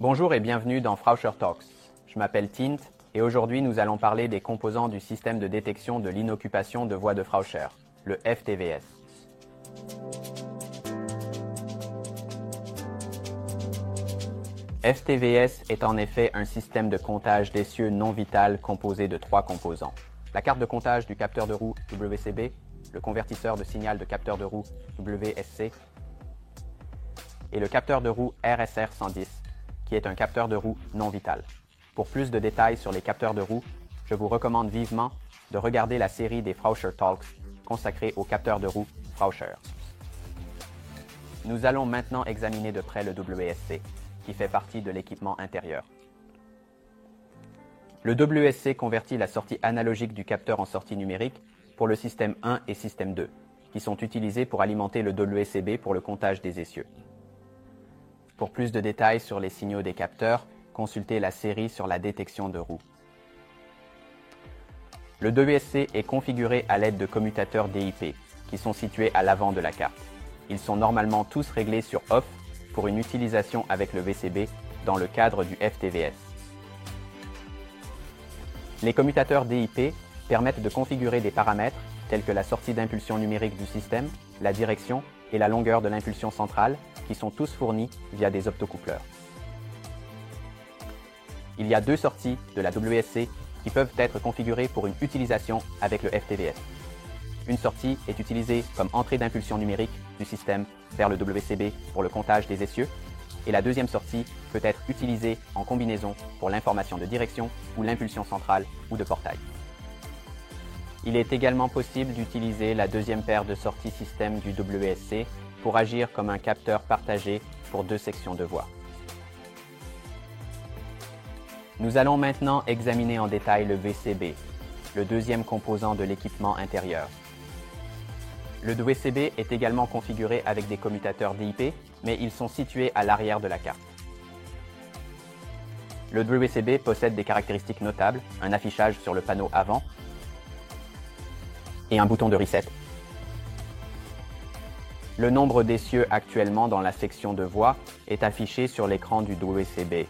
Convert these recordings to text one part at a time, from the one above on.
Bonjour et bienvenue dans Frauscher Talks. Je m'appelle Tint et aujourd'hui nous allons parler des composants du système de détection de l'inoccupation de voie de Frauscher, le FTVS. FTVS est en effet un système de comptage d'essieux non vital composé de 3 composants. La carte de comptage du capteur de roue WCB, le convertisseur de signal de capteur de roue WSC et le capteur de roue RSR 110, qui est un capteur de roue non vital. Pour plus de détails sur les capteurs de roue, je vous recommande vivement de regarder la série des Frauscher Talks consacrée aux capteurs de roue Frauscher. Nous allons maintenant examiner de près le WSC, qui fait partie de l'équipement intérieur. Le WSC convertit la sortie analogique du capteur en sortie numérique pour le système 1 et système 2, qui sont utilisés pour alimenter le WCB pour le comptage des essieux. Pour plus de détails sur les signaux des capteurs, consultez la série sur la détection de roue. Le WSC est configuré à l'aide de commutateurs DIP, qui sont situés à l'avant de la carte. Ils sont normalement tous réglés sur Off pour une utilisation avec le VCB dans le cadre du FTVS. Les commutateurs DIP permettent de configurer des paramètres tels que la sortie d'impulsion numérique du système, la direction et la longueur de l'impulsion centrale, qui sont tous fournis via des optocoupleurs. Il y a 2 sorties de la WSC qui peuvent être configurées pour une utilisation avec le FTVS. Une sortie est utilisée comme entrée d'impulsion numérique du système vers le WCB pour le comptage des essieux, et la deuxième sortie peut être utilisée en combinaison pour l'information de direction ou l'impulsion centrale ou de portail. Il est également possible d'utiliser la deuxième paire de sorties système du WSC pour agir comme un capteur partagé pour 2 sections de voie. Nous allons maintenant examiner en détail le VCB, le deuxième composant de l'équipement intérieur. Le WCB est également configuré avec des commutateurs DIP, mais ils sont situés à l'arrière de la carte. Le WCB possède des caractéristiques notables, un affichage sur le panneau avant et un bouton de reset. Le nombre d'essieux actuellement dans la section de voie est affiché sur l'écran du WCB.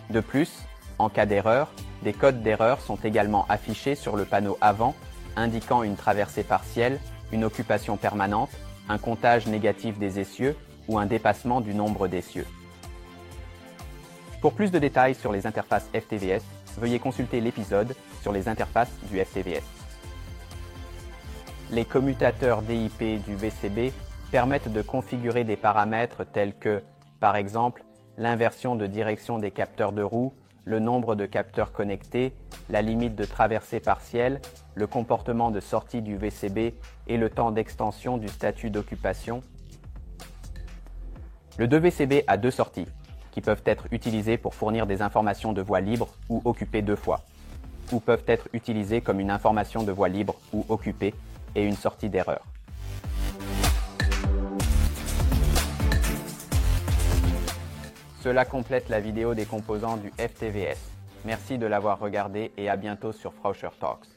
De plus, en cas d'erreur, des codes d'erreur sont également affichés sur le panneau avant, indiquant une traversée partielle, une occupation permanente, un comptage négatif des essieux ou un dépassement du nombre d'essieux. Pour plus de détails sur les interfaces FTVS, veuillez consulter l'épisode sur les interfaces du FTVS. Les commutateurs DIP du VCB permettent de configurer des paramètres tels que, par exemple, l'inversion de direction des capteurs de roue, le nombre de capteurs connectés, la limite de traversée partielle, le comportement de sortie du VCB et le temps d'extension du statut d'occupation. Le WCB a 2 sorties, qui peuvent être utilisées pour fournir des informations de voie libre ou occupée 2 fois, ou peuvent être utilisées comme une information de voie libre ou occupée et une sortie d'erreur. Cela complète la vidéo des composants du FTVS. Merci de l'avoir regardé et à bientôt sur Frauscher Talks.